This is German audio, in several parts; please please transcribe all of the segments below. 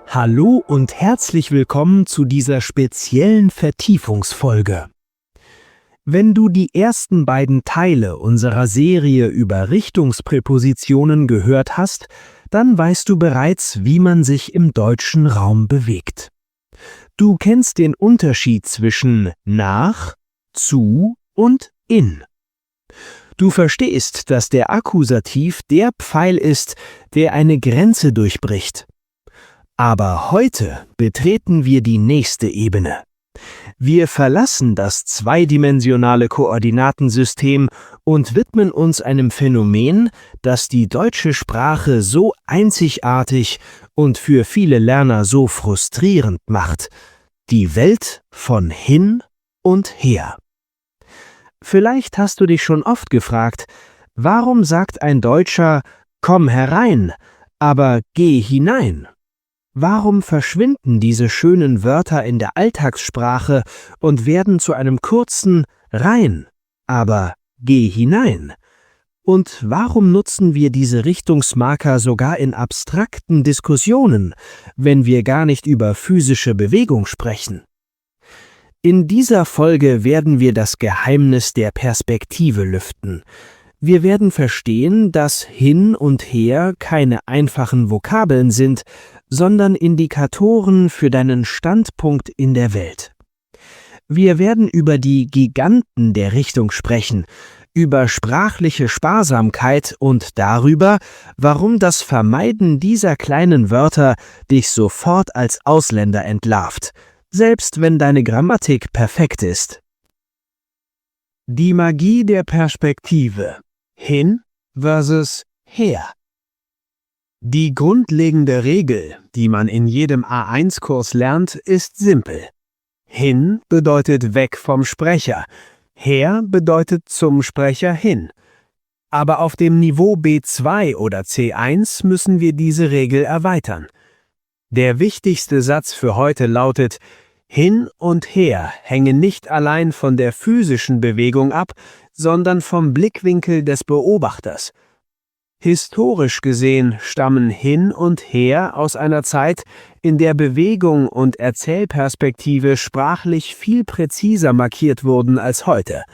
Hallo und herzlich willkommen zu dieser speziellen Vertiefungsfolge. Wenn du die ersten beiden Teile unserer Serie über Richtungspräpositionen gehört hast, dann weißt du bereits, wie man sich im deutschen Raum bewegt. Du kennst den Unterschied zwischen nach, zu und in. Du verstehst, dass der Akkusativ der Pfeil ist, der eine Grenze durchbricht. Aber heute betreten wir die nächste Ebene. Wir verlassen das zweidimensionale Koordinatensystem und widmen uns einem Phänomen, das die deutsche Sprache so einzigartig und für viele Lerner so frustrierend macht: die Welt von hin und her. Vielleicht hast du dich schon oft gefragt, warum sagt ein Deutscher „Komm herein", aber „Geh hinein"? Warum verschwinden diese schönen Wörter in der Alltagssprache und werden zu einem kurzen „rein", aber „geh hinein"? Und warum nutzen wir diese Richtungsmarker sogar in abstrakten Diskussionen, wenn wir gar nicht über physische Bewegung sprechen? In dieser Folge werden wir das Geheimnis der Perspektive lüften. Wir werden verstehen, dass hin und her keine einfachen Vokabeln sind, sondern Indikatoren für deinen Standpunkt in der Welt. Wir werden über die Giganten der Richtung sprechen, über sprachliche Sparsamkeit und darüber, warum das Vermeiden dieser kleinen Wörter dich sofort als Ausländer entlarvt, selbst wenn deine Grammatik perfekt ist. Die Magie der Perspektive. Hin versus her. Die grundlegende Regel, die man in jedem A1-Kurs lernt, ist simpel. Hin bedeutet weg vom Sprecher, her bedeutet zum Sprecher hin. Aber auf dem Niveau B2 oder C1 müssen wir diese Regel erweitern. Der wichtigste Satz für heute lautet: Hin und her hängen nicht allein von der physischen Bewegung ab, sondern vom Blickwinkel des Beobachters. Historisch gesehen stammen hin und her aus einer Zeit, in der Bewegung und Erzählperspektive sprachlich viel präziser markiert wurden als heute.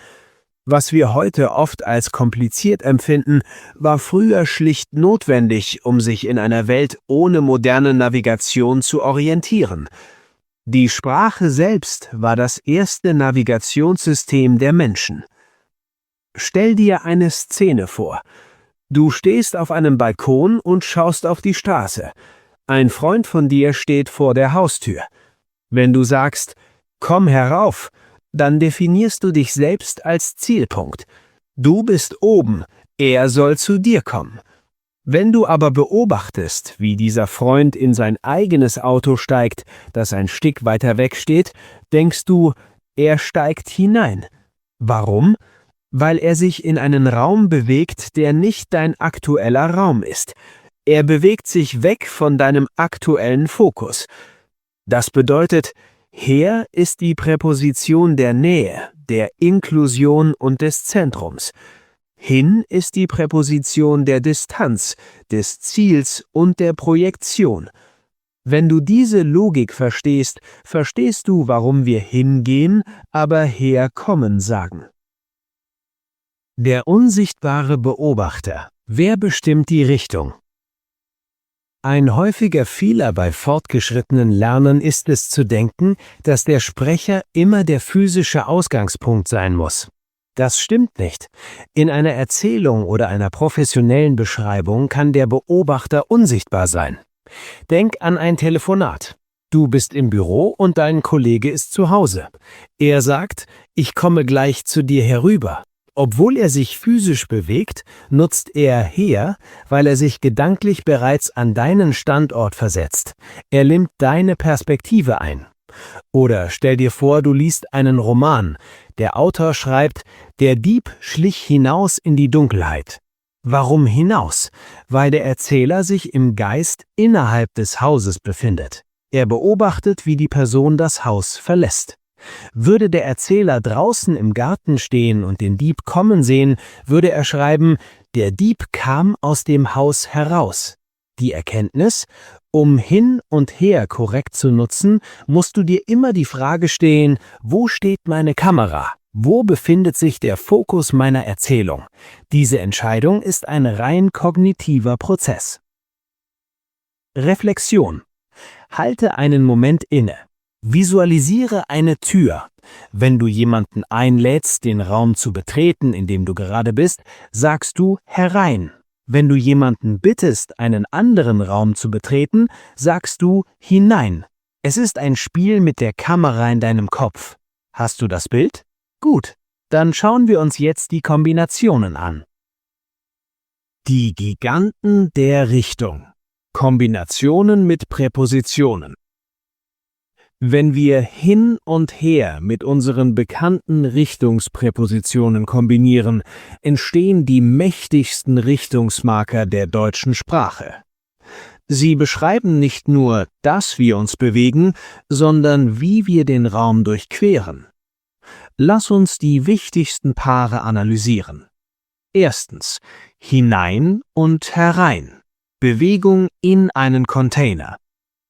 Was wir heute oft als kompliziert empfinden, war früher schlicht notwendig, um sich in einer Welt ohne moderne Navigation zu orientieren. Die Sprache selbst war das erste Navigationssystem der Menschen. Stell dir eine Szene vor. Du stehst auf einem Balkon und schaust auf die Straße. Ein Freund von dir steht vor der Haustür. Wenn du sagst „Komm herauf", dann definierst du dich selbst als Zielpunkt. Du bist oben, er soll zu dir kommen. Wenn du aber beobachtest, wie dieser Freund in sein eigenes Auto steigt, das ein Stück weiter weg steht, denkst du, er steigt hinein. Warum? Weil er sich in einen Raum bewegt, der nicht dein aktueller Raum ist. Er bewegt sich weg von deinem aktuellen Fokus. Das bedeutet, her ist die Präposition der Nähe, der Inklusion und des Zentrums. Hin ist die Präposition der Distanz, des Ziels und der Projektion. Wenn du diese Logik verstehst, verstehst du, warum wir hingehen, aber herkommen sagen. Der unsichtbare Beobachter. Wer bestimmt die Richtung? Ein häufiger Fehler bei fortgeschrittenen Lernern ist es zu denken, dass der Sprecher immer der physische Ausgangspunkt sein muss. Das stimmt nicht. In einer Erzählung oder einer professionellen Beschreibung kann der Beobachter unsichtbar sein. Denk an ein Telefonat. Du bist im Büro und dein Kollege ist zu Hause. Er sagt: „Ich komme gleich zu dir herüber." Obwohl er sich physisch bewegt, nutzt er her, weil er sich gedanklich bereits an deinen Standort versetzt. Er nimmt deine Perspektive ein. Oder stell dir vor, du liest einen Roman. Der Autor schreibt: „Der Dieb schlich hinaus in die Dunkelheit." Warum hinaus? Weil der Erzähler sich im Geist innerhalb des Hauses befindet. Er beobachtet, wie die Person das Haus verlässt. Würde der Erzähler draußen im Garten stehen und den Dieb kommen sehen, würde er schreiben: „Der Dieb kam aus dem Haus heraus." Die Erkenntnis: Um hin und her korrekt zu nutzen, musst du dir immer die Frage stellen: Wo steht meine Kamera? Wo befindet sich der Fokus meiner Erzählung? Diese Entscheidung ist ein rein kognitiver Prozess. Reflexion: Halte einen Moment inne. Visualisiere eine Tür. Wenn du jemanden einlädst, den Raum zu betreten, in dem du gerade bist, sagst du herein. Wenn du jemanden bittest, einen anderen Raum zu betreten, sagst du hinein. Es ist ein Spiel mit der Kamera in deinem Kopf. Hast du das Bild? Gut, dann schauen wir uns jetzt die Kombinationen an. Die Giganten der Richtung. Kombinationen mit Präpositionen. Wenn wir hin und her mit unseren bekannten Richtungspräpositionen kombinieren, entstehen die mächtigsten Richtungsmarker der deutschen Sprache. Sie beschreiben nicht nur, dass wir uns bewegen, sondern wie wir den Raum durchqueren. Lass uns die wichtigsten Paare analysieren. Erstens: hinein und herein. Bewegung in einen Container.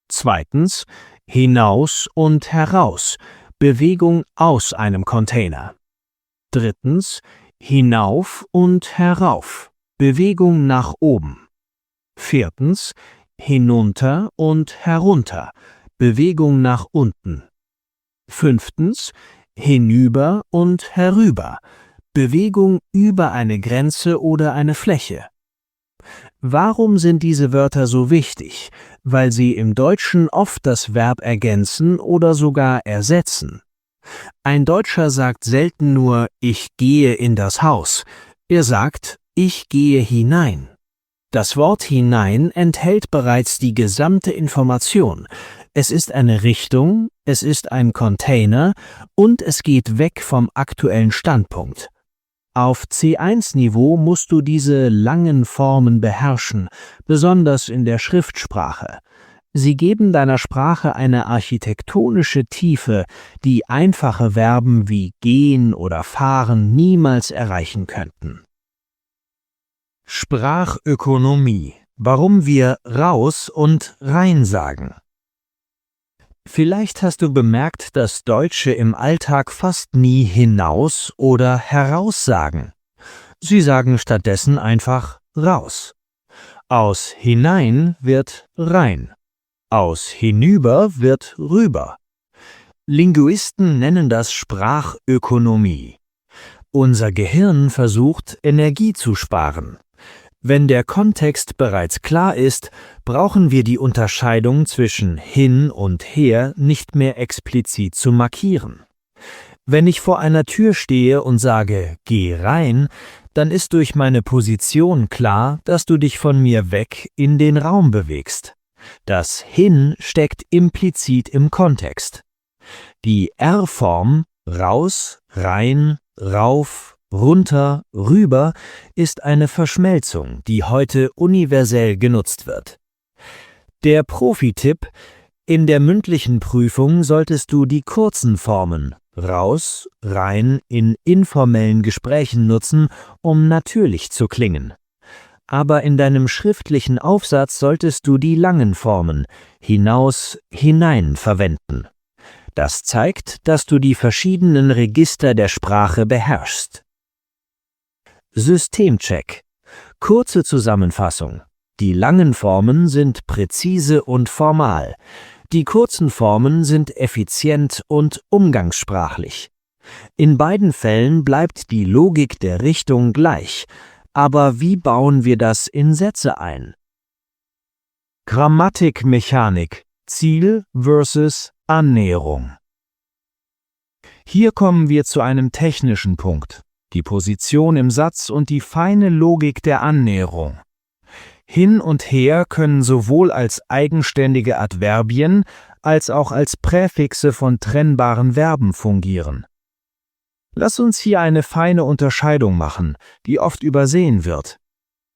Zweitens: hinaus und heraus. Bewegung aus einem Container. Drittens: hinauf und herauf. Bewegung nach oben. Viertens: hinunter und herunter. Bewegung nach unten. Fünftens: hinüber und herüber. Bewegung über eine Grenze oder eine Fläche. Warum sind diese Wörter so wichtig? Weil sie im Deutschen oft das Verb ergänzen oder sogar ersetzen. Ein Deutscher sagt selten nur „Ich gehe in das Haus". Er sagt „Ich gehe hinein". Das Wort hinein enthält bereits die gesamte Information. Es ist eine Richtung, es ist ein Container und es geht weg vom aktuellen Standpunkt. Auf C1-Niveau musst du diese langen Formen beherrschen, besonders in der Schriftsprache. Sie geben deiner Sprache eine architektonische Tiefe, die einfache Verben wie gehen oder fahren niemals erreichen könnten. Sprachökonomie: Warum wir raus und rein sagen. Vielleicht hast du bemerkt, dass Deutsche im Alltag fast nie hinaus oder heraus sagen. Sie sagen stattdessen einfach raus. Aus hinein wird rein. Aus hinüber wird rüber. Linguisten nennen das Sprachökonomie. Unser Gehirn versucht, Energie zu sparen. Wenn der Kontext bereits klar ist, brauchen wir die Unterscheidung zwischen hin und her nicht mehr explizit zu markieren. Wenn ich vor einer Tür stehe und sage „Geh rein", dann ist durch meine Position klar, dass du dich von mir weg in den Raum bewegst. Das hin steckt implizit im Kontext. Die R-Form raus, rein, rauf, runter, rüber ist eine Verschmelzung, die heute universell genutzt wird. Der Profi-Tipp: In der mündlichen Prüfung solltest du die kurzen Formen raus, rein in informellen Gesprächen nutzen, um natürlich zu klingen. Aber in deinem schriftlichen Aufsatz solltest du die langen Formen hinaus, hinein verwenden. Das zeigt, dass du die verschiedenen Register der Sprache beherrschst. Systemcheck: Kurze Zusammenfassung. Die langen Formen sind präzise und formal. Die kurzen Formen sind effizient und umgangssprachlich. In beiden Fällen bleibt die Logik der Richtung gleich. Aber wie bauen wir das in Sätze ein? Grammatikmechanik: Ziel versus Annäherung. Hier kommen wir zu einem technischen Punkt: die Position im Satz und die feine Logik der Annäherung. Hin und her können sowohl als eigenständige Adverbien als auch als Präfixe von trennbaren Verben fungieren. Lass uns hier eine feine Unterscheidung machen, die oft übersehen wird.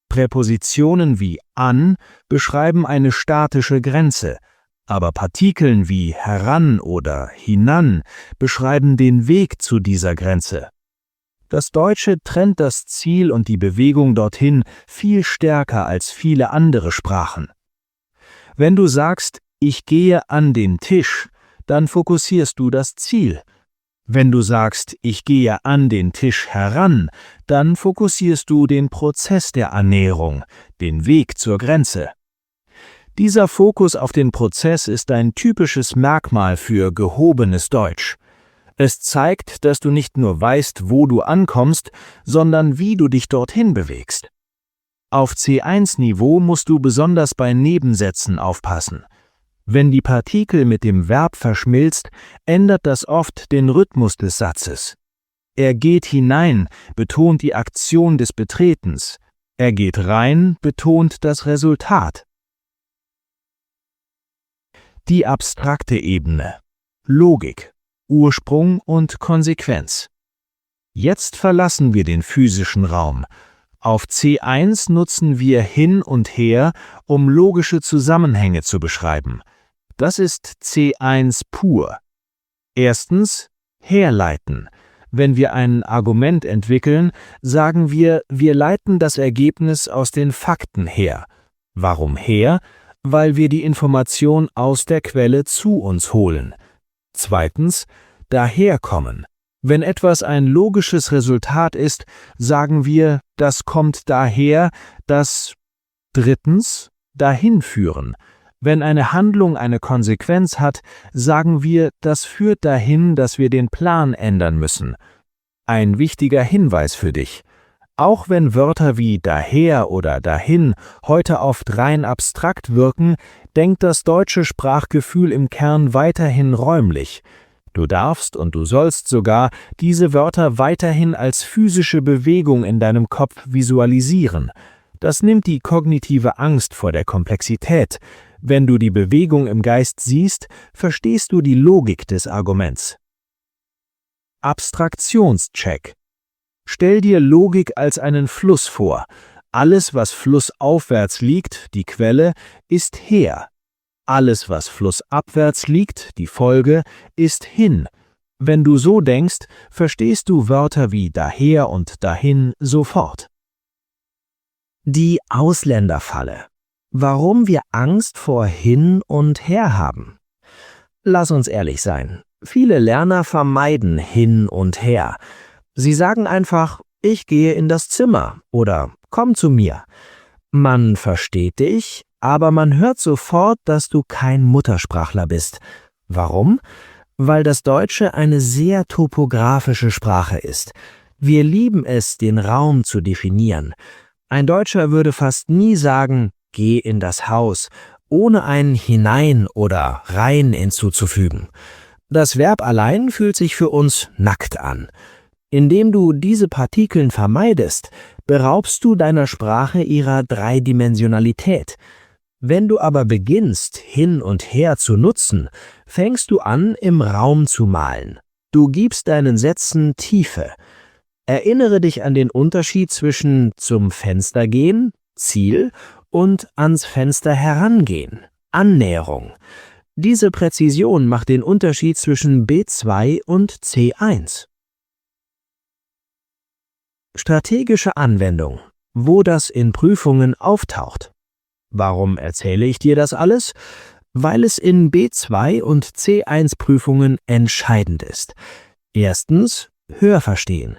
Präpositionen wie an beschreiben eine statische Grenze, aber Partikeln wie heran oder hinan beschreiben den Weg zu dieser Grenze. Das Deutsche trennt das Ziel und die Bewegung dorthin viel stärker als viele andere Sprachen. Wenn du sagst, ich gehe an den Tisch, dann fokussierst du das Ziel. Wenn du sagst, ich gehe an den Tisch heran, dann fokussierst du den Prozess der Annäherung, den Weg zur Grenze. Dieser Fokus auf den Prozess ist ein typisches Merkmal für gehobenes Deutsch. Es zeigt, dass du nicht nur weißt, wo du ankommst, sondern wie du dich dorthin bewegst. Auf C1-Niveau musst du besonders bei Nebensätzen aufpassen. Wenn die Partikel mit dem Verb verschmilzt, ändert das oft den Rhythmus des Satzes. Er geht hinein betont die Aktion des Betretens. Er geht rein betont das Resultat. Die abstrakte Ebene. Logik, Ursprung und Konsequenz. Jetzt verlassen wir den physischen Raum. Auf C1 nutzen wir hin und her, um logische Zusammenhänge zu beschreiben. Das ist C1 pur. Erstens, herleiten. Wenn wir ein Argument entwickeln, sagen wir leiten das Ergebnis aus den Fakten her. Warum her? Weil wir die Information aus der Quelle zu uns holen. Zweitens, daherkommen. Wenn etwas ein logisches Resultat ist, sagen wir, das kommt daher, das. Drittens, dahin führen. Wenn eine Handlung eine Konsequenz hat, sagen wir, das führt dahin, dass wir den Plan ändern müssen. Ein wichtiger Hinweis für dich. Auch wenn Wörter wie daher oder dahin heute oft rein abstrakt wirken, denkt das deutsche Sprachgefühl im Kern weiterhin räumlich. Du darfst und du sollst sogar diese Wörter weiterhin als physische Bewegung in deinem Kopf visualisieren. Das nimmt die kognitive Angst vor der Komplexität. Wenn du die Bewegung im Geist siehst, verstehst du die Logik des Arguments. Abstraktionscheck. Stell dir Logik als einen Fluss vor. Alles, was flussaufwärts liegt, die Quelle, ist her. Alles, was flussabwärts liegt, die Folge, ist hin. Wenn du so denkst, verstehst du Wörter wie daher und dahin sofort. Die Ausländerfalle. Warum wir Angst vor hin und her haben. Lass uns ehrlich sein. Viele Lerner vermeiden hin und her. Sie sagen einfach, ich gehe in das Zimmer oder komm zu mir. Man versteht dich, aber man hört sofort, dass du kein Muttersprachler bist. Warum? Weil das Deutsche eine sehr topografische Sprache ist. Wir lieben es, den Raum zu definieren. Ein Deutscher würde fast nie sagen, geh in das Haus, ohne ein hinein oder rein hinzuzufügen. Das Verb allein fühlt sich für uns nackt an. Indem du diese Partikeln vermeidest, beraubst du deiner Sprache ihrer Dreidimensionalität. Wenn du aber beginnst, hin und her zu nutzen, fängst du an, im Raum zu malen. Du gibst deinen Sätzen Tiefe. Erinnere dich an den Unterschied zwischen zum Fenster gehen, Ziel, und ans Fenster herangehen, Annäherung. Diese Präzision macht den Unterschied zwischen B2 und C1. Strategische Anwendung, wo das in Prüfungen auftaucht. Warum erzähle ich dir das alles? Weil es in B2 und C1 Prüfungen entscheidend ist. Erstens, Hörverstehen.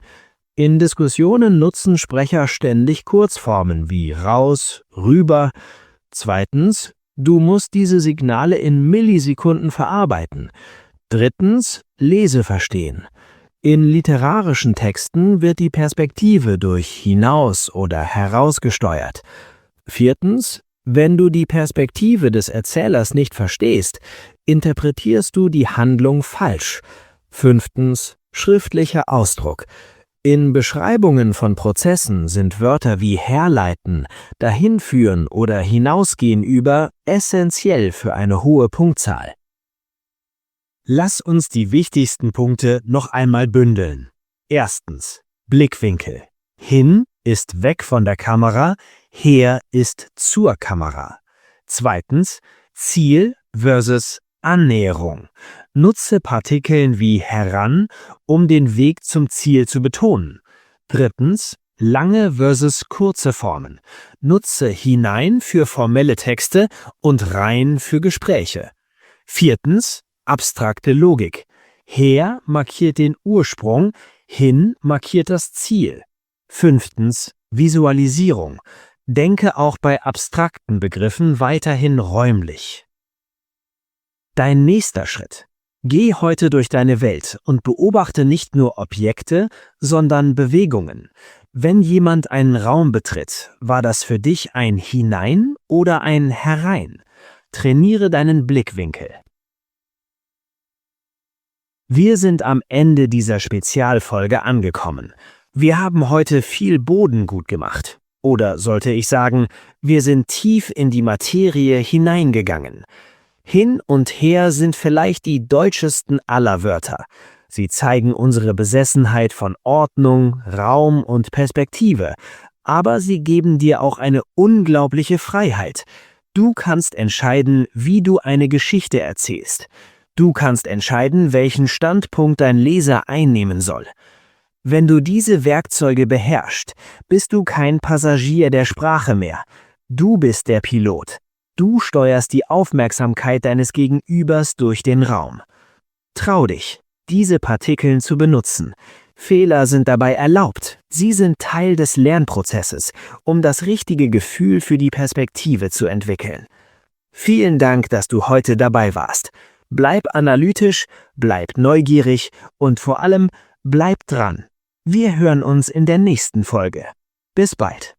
In Diskussionen nutzen Sprecher ständig Kurzformen wie raus, rüber. Zweitens, du musst diese Signale in Millisekunden verarbeiten. Drittens, Leseverstehen. In literarischen Texten wird die Perspektive durch hinaus oder heraus gesteuert. Viertens, wenn du die Perspektive des Erzählers nicht verstehst, interpretierst du die Handlung falsch. Fünftens, schriftlicher Ausdruck. In Beschreibungen von Prozessen sind Wörter wie herleiten, dahinführen oder hinausgehen über essentiell für eine hohe Punktzahl. Lass uns die wichtigsten Punkte noch einmal bündeln. Erstens, Blickwinkel. Hin ist weg von der Kamera, her ist zur Kamera. Zweitens, Ziel versus Annäherung. Nutze Partikeln wie heran, um den Weg zum Ziel zu betonen. Drittens, Lange versus kurze Formen. Nutze hinein für formelle Texte und rein für Gespräche. 4. Abstrakte Logik. Her markiert den Ursprung, hin markiert das Ziel. 5. Visualisierung. Denke auch bei abstrakten Begriffen weiterhin räumlich. Dein nächster Schritt. Geh heute durch deine Welt und beobachte nicht nur Objekte, sondern Bewegungen. Wenn jemand einen Raum betritt, war das für dich ein Hinein oder ein Herein? Trainiere deinen Blickwinkel. Wir sind am Ende dieser Spezialfolge angekommen. Wir haben heute viel Boden gut gemacht. Oder sollte ich sagen, wir sind tief in die Materie hineingegangen. Hin und her sind vielleicht die deutschesten aller Wörter. Sie zeigen unsere Besessenheit von Ordnung, Raum und Perspektive. Aber sie geben dir auch eine unglaubliche Freiheit. Du kannst entscheiden, wie du eine Geschichte erzählst. Du kannst entscheiden, welchen Standpunkt dein Leser einnehmen soll. Wenn du diese Werkzeuge beherrschst, bist du kein Passagier der Sprache mehr. Du bist der Pilot. Du steuerst die Aufmerksamkeit deines Gegenübers durch den Raum. Trau dich, diese Partikeln zu benutzen. Fehler sind dabei erlaubt. Sie sind Teil des Lernprozesses, um das richtige Gefühl für die Perspektive zu entwickeln. Vielen Dank, dass du heute dabei warst. Bleib analytisch, bleib neugierig und vor allem bleib dran. Wir hören uns in der nächsten Folge. Bis bald.